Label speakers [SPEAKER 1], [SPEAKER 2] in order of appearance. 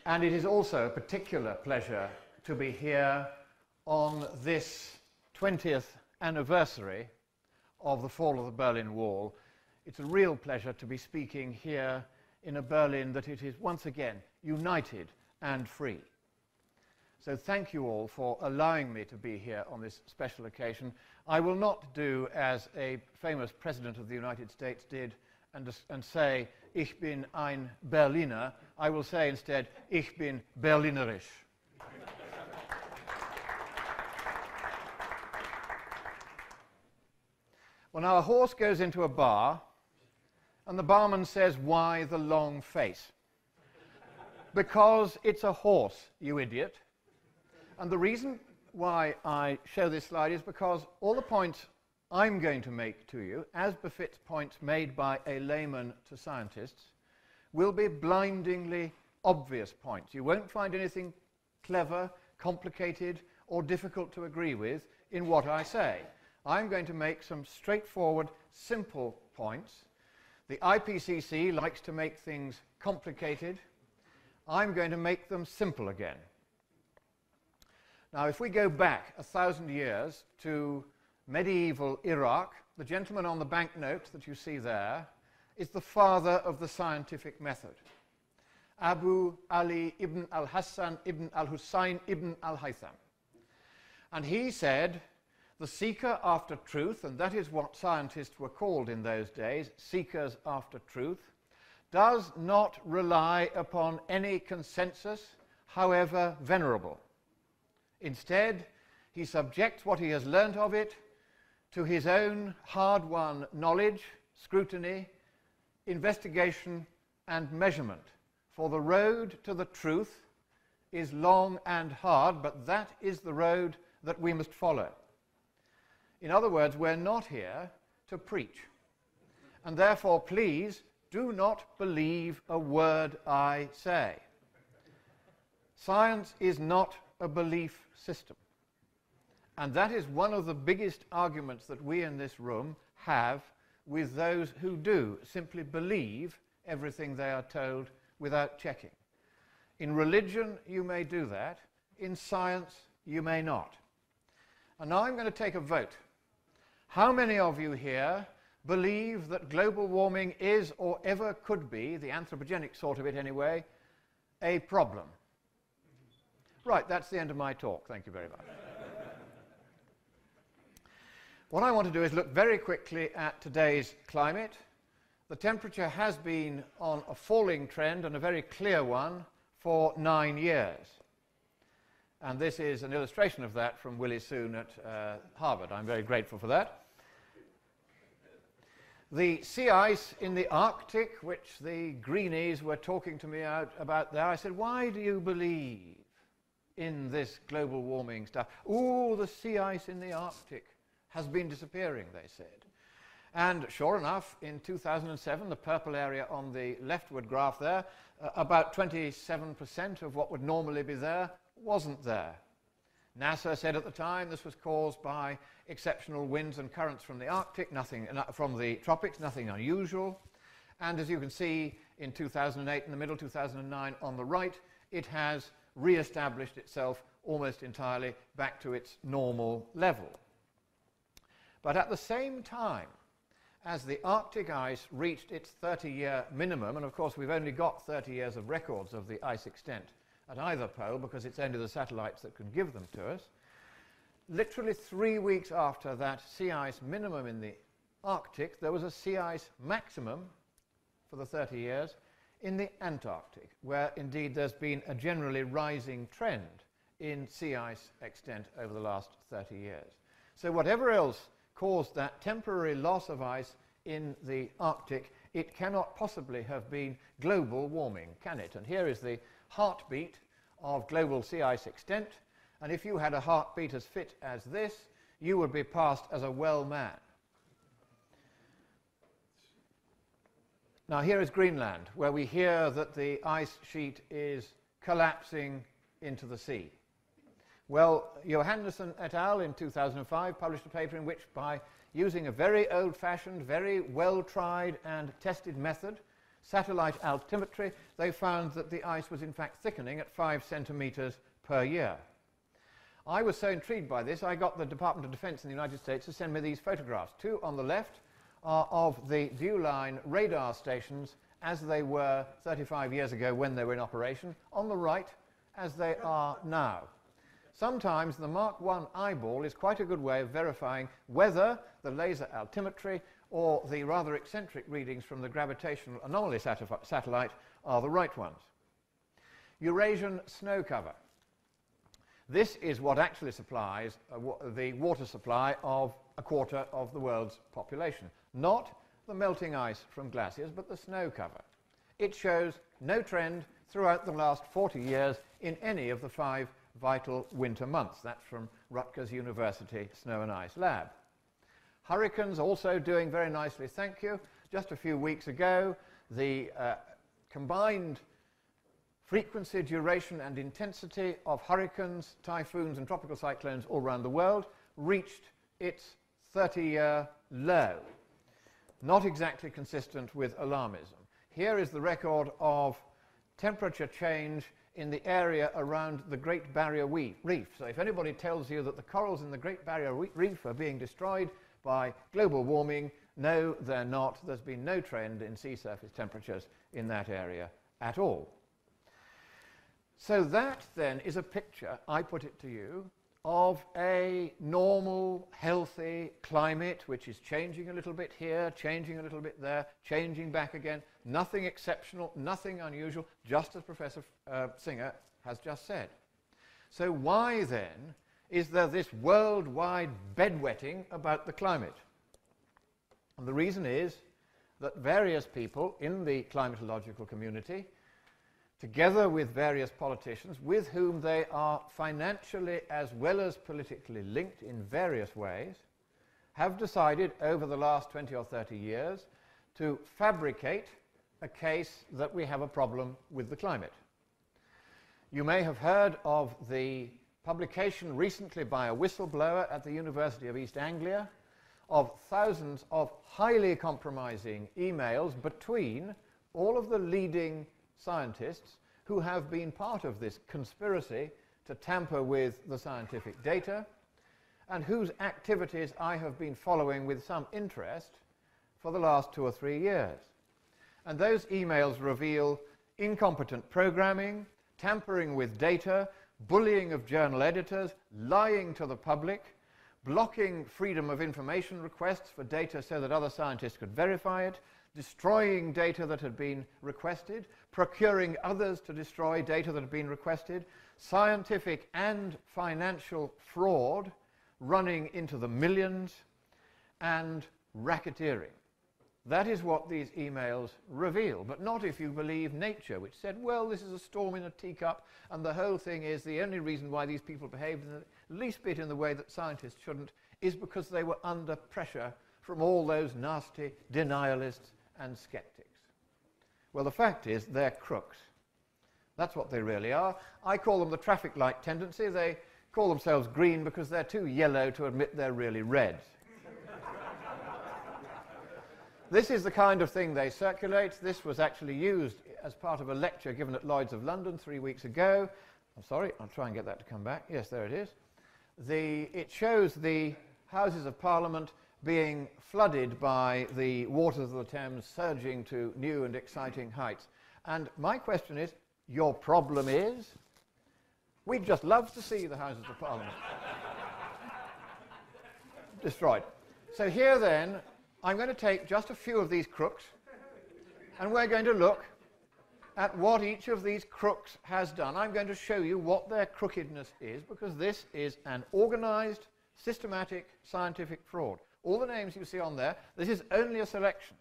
[SPEAKER 1] And it is also a particular pleasure to be here on this 20th anniversary of the fall of the Berlin Wall. It's a real pleasure to be speaking here in a Berlin that it is once again united and free. So thank you all for allowing me to be here on this special occasion. I will not do as a famous president of the United States did and say, Ich bin ein Berliner. I will say instead, Ich bin Berlinerisch. Well, now a horse goes into a bar, and the barman says, why the long face? Because it's a horse, you idiot. And the reason why I show this slide is because all the points I'm going to make to you, as befits points made by a layman to scientists, will be blindingly obvious points. You won't find anything clever, complicated, or difficult to agree with in what I say. I'm going to make some straightforward, simple points. The IPCC likes to make things complicated. I'm going to make them simple again. Now, if we go back 1,000 years to medieval Iraq, the gentleman on the banknote that you see there is the father of the scientific method, Abu Ali ibn al-Hassan ibn al-Hussein ibn al-Haytham. And he said, the seeker after truth, and that is what scientists were called in those days, seekers after truth, does not rely upon any consensus, however venerable. Instead, he subjects what he has learnt of it to his own hard-won knowledge, scrutiny, investigation, and measurement. For the road to the truth is long and hard, but that is the road that we must follow. In other words, we're not here to preach. And therefore, please do not believe a word I say. Science is not a belief system. And that is one of the biggest arguments that we in this room have with those who do simply believe everything they are told without checking. In religion, you may do that. In science, you may not. And now I'm going to take a vote. How many of you here believe that global warming is, or ever could be, the anthropogenic sort of it anyway, a problem? Right, that's the end of my talk. Thank you very much. What I want to do is look very quickly at today's climate. The temperature has been on a falling trend, and a very clear one, for 9 years. And this is an illustration of that from Willie Soon at Harvard. I'm very grateful for that. The sea ice in the Arctic, which the greenies were talking to me about there, I said, why do you believe in this global warming stuff? Oh, the sea ice in the Arctic has been disappearing, they said. And sure enough, in 2007, the purple area on the leftward graph there, about 27% of what would normally be there wasn't there. NASA said at the time this was caused by exceptional winds and currents from the Arctic, from the tropics, nothing unusual. And as you can see, in 2008, in the middle, 2009 on the right, it has re-established itself almost entirely back to its normal level. But at the same time, as the Arctic ice reached its 30-year minimum, and of course we've only got 30 years of records of the ice extent at either pole because it's only the satellites that can give them to us, literally 3 weeks after that sea ice minimum in the Arctic, there was a sea ice maximum for the 30 years in the Antarctic, where indeed there's been a generally rising trend in sea ice extent over the last 30 years. So whatever else caused that temporary loss of ice in the Arctic, it cannot possibly have been global warming, can it? And here is the heartbeat of global sea ice extent, and if you had a heartbeat as fit as this, you would be passed as a well man. Now here is Greenland, where we hear that the ice sheet is collapsing into the sea. Well, Johannesson et al. In 2005 published a paper in which, by using a very old-fashioned, very well-tried and tested method, satellite altimetry, they found that the ice was in fact thickening at 5 centimeters per year. I was so intrigued by this, I got the Department of Defense in the United States to send me these photographs. Two on the left are of the Viewline radar stations as they were 35 years ago when they were in operation, on the right as they are now. Sometimes the Mark I eyeball is quite a good way of verifying whether the laser altimetry or the rather eccentric readings from the gravitational anomaly satellite are the right ones. Eurasian snow cover. This is what actually supplies the water supply of a quarter of the world's population. Not the melting ice from glaciers, but the snow cover. It shows no trend throughout the last 40 years in any of the 5 vital winter months. That's from Rutgers University Snow and Ice Lab. Hurricanes also doing very nicely, thank you. Just a few weeks ago, the combined frequency, duration and intensity of hurricanes, typhoons and tropical cyclones all around the world reached its 30-year low. Not exactly consistent with alarmism. Here is the record of temperature change in the area around the Great Barrier Reef. So if anybody tells you that the corals in the Great Barrier Reef are being destroyed by global warming, no, they're not. There's been no trend in sea surface temperatures in that area at all. So that then is a picture, I put it to you, of a normal, healthy climate which is changing a little bit here, changing a little bit there, changing back again. Nothing exceptional, nothing unusual, just as Professor Singer has just said. So why then is there this worldwide bedwetting about the climate? And the reason is that various people in the climatological community, together with various politicians with whom they are financially as well as politically linked in various ways, have decided over the last 20 or 30 years to fabricate a case that we have a problem with the climate. You may have heard of the publication recently by a whistleblower at the University of East Anglia of thousands of highly compromising emails between all of the leading scientists who have been part of this conspiracy to tamper with the scientific data and whose activities I have been following with some interest for the last 2 or 3 years. And those emails reveal incompetent programming, tampering with data, bullying of journal editors, lying to the public, blocking freedom of information requests for data so that other scientists could verify it, destroying data that had been requested, procuring others to destroy data that had been requested, scientific and financial fraud running into the millions, and racketeering. That is what these emails reveal, but not if you believe Nature, which said, well, this is a storm in a teacup, and the whole thing is the only reason why these people behaved in the least bit in the way that scientists shouldn't is because they were under pressure from all those nasty denialists and skeptics. Well, the fact is they're crooks. That's what they really are. I call them the traffic light tendency. They call themselves green because they're too yellow to admit they're really red. This is the kind of thing they circulate. This was actually used as part of a lecture given at Lloyd's of London 3 weeks ago. I'm sorry, I'll try and get that to come back. Yes, there it is. It shows the Houses of Parliament being flooded by the waters of the Thames, surging to new and exciting heights. And my question is, your problem is? We'd just love to see the Houses of Parliament destroyed. So here then, I'm going to take just a few of these crooks, and we're going to look at what each of these crooks has done. I'm going to show you what their crookedness is, because this is an organized, systematic, scientific fraud. All the names you see on there, this is only a selection.